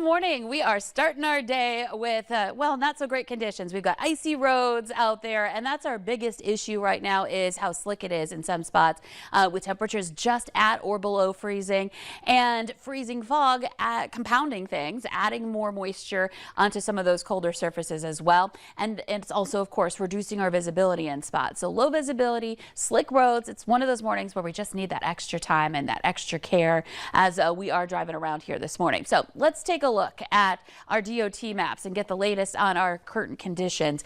morning. We are starting our day with, well, not so great conditions. We've got icy roads out there, and that's our biggest issue right now is how slick it is in some spots with temperatures just at or below freezing, and freezing fog compounding things, adding more moisture onto some of those colder surfaces as well. And it's also, of course, reducing our visibility in spots. So low visibility, slick roads. It's one of those mornings where we just need that extra time and that extra care as we are driving around here this morning. So let's take a look at our DOT maps and get the latest on our current conditions.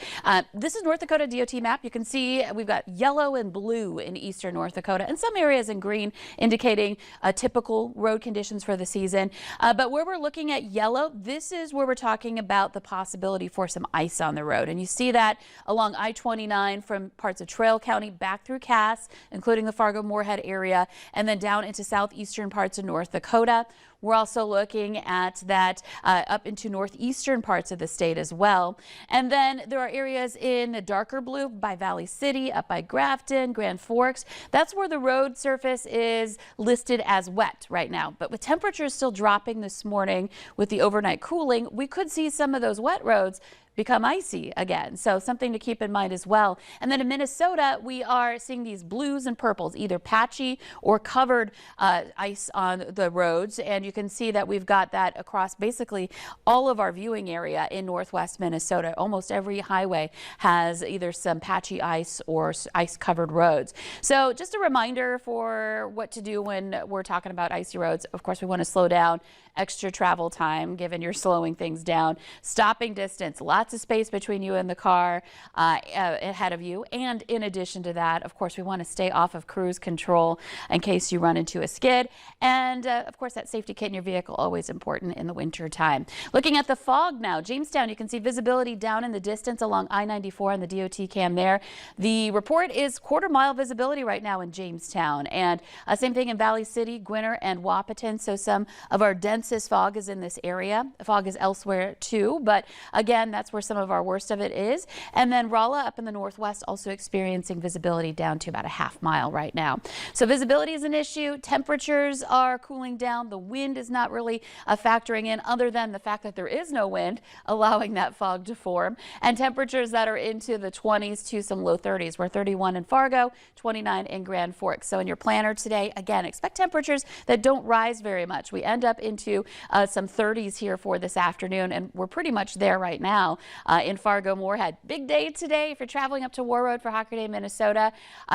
This is North Dakota DOT map. You can see we've got yellow and blue in eastern North Dakota and some areas in green indicating typical road conditions for the season. But where we're looking at yellow, this is where we're talking about the possibility for some ice on the road. And you see that along I-29 from parts of Trail County back through Cass, including the Fargo-Moorhead area, and then down into southeastern parts of North Dakota. We're also looking at that up into northeastern parts of the state as well. And then there are areas in the darker blue by Valley City, up by Grafton, Grand Forks. That's where the road surface is listed as wet right now. But with temperatures still dropping this morning with the overnight cooling, we could see some of those wet roads become icy again. So something to keep in mind as well. And then in Minnesota, we are seeing these blues and purples, either patchy or covered ice on the roads. And you can see that we've got that across basically all of our viewing area in northwest Minnesota. Almost every highway has either some patchy ice or ice covered roads. So just a reminder for what to do when we're talking about icy roads. Of course, we want to slow down, extra travel time, given you're slowing things down, stopping distance, lots of space between you and the car ahead of you. And in addition to that, of course, we want to stay off of cruise control in case you run into a skid. And of course, that safety kit in your vehicle, always important in the winter time. Looking at the fog now, Jamestown, you can see visibility down in the distance along I-94 and the DOT cam there. The report is quarter-mile visibility right now in Jamestown. And same thing in Valley City, Gwinner, and Wahpeton. So some of our densest fog is in this area. Fog is elsewhere too, but again, that's where some of our worst of it is. And then Rolla up in the northwest also experiencing visibility down to about a half-mile right now. So visibility is an issue. Temperatures are cooling down. The wind is not really factoring in, other than the fact that there is no wind allowing that fog to form. And temperatures that are into the 20s to some low 30s. We're 31 in Fargo, 29 in Grand Forks. So in your planner today, again, expect temperatures that don't rise very much. We end up into some 30s here for this afternoon, and we're pretty much there right now in Fargo-Moorhead. Big day today if you're traveling up to Warroad for Hockerday, Minnesota.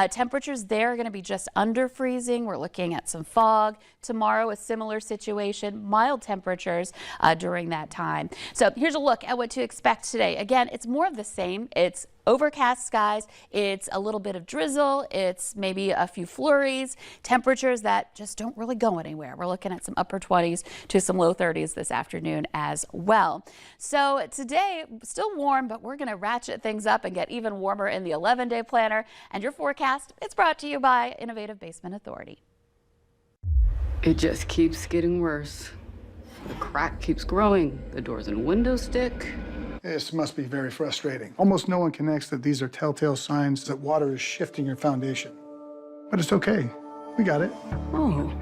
Temperatures there are going to be just under freezing. We're looking at some fog. Tomorrow, a similar situation, mild temperatures during that time. So here's a look at what to expect today. Again, it's more of the same. It's overcast skies, it's a little bit of drizzle, it's maybe a few flurries, temperatures that just don't really go anywhere. We're looking at some upper 20s to some low 30s this afternoon as well. So today, still warm, but we're going to ratchet things up and get even warmer in the 11-day planner. And your forecast, it's brought to you by Innovative Basement Authority. It just keeps getting worse. The crack keeps growing, the doors and windows stick. This must be very frustrating. Almost no one connects that these are telltale signs that water is shifting your foundation. But it's okay. We got it. Oh,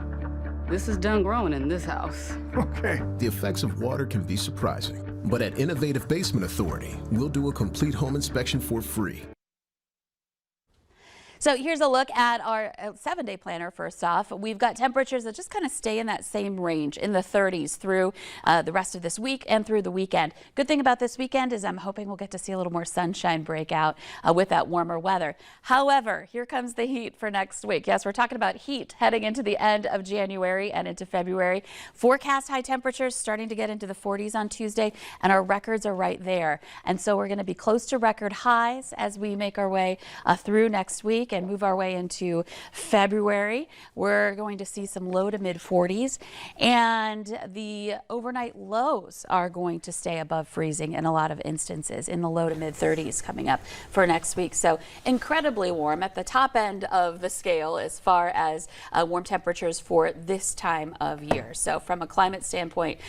this is done growing in this house. Okay. The effects of water can be surprising, but at Innovative Basement Authority, we'll do a complete home inspection for free. So here's a look at our 7-day planner. First off, we've got temperatures that just kind of stay in that same range in the 30s through the rest of this week and through the weekend. Good thing about this weekend is I'm hoping we'll get to see a little more sunshine break out with that warmer weather. However, here comes the heat for next week. Yes, we're talking about heat heading into the end of January and into February. Forecast high temperatures starting to get into the 40s on Tuesday, and our records are right there. And so we're going to be close to record highs as we make our way through next week and move our way into February. We're going to see some low to mid 40s, and the overnight lows are going to stay above freezing in a lot of instances, in the low to mid 30s coming up for next week. So incredibly warm at the top end of the scale as far as warm temperatures for this time of year. So from a climate standpoint,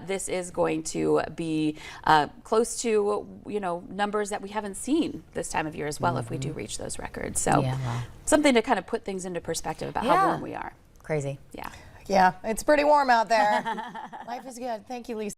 this is going to be close to, you know, numbers that we haven't seen this time of year as well, if we do reach those records. So yeah, wow. Something to kind of put things into perspective about how warm we are. Crazy. Yeah. Yeah, it's pretty warm out there. Life is good. Thank you, Lisa.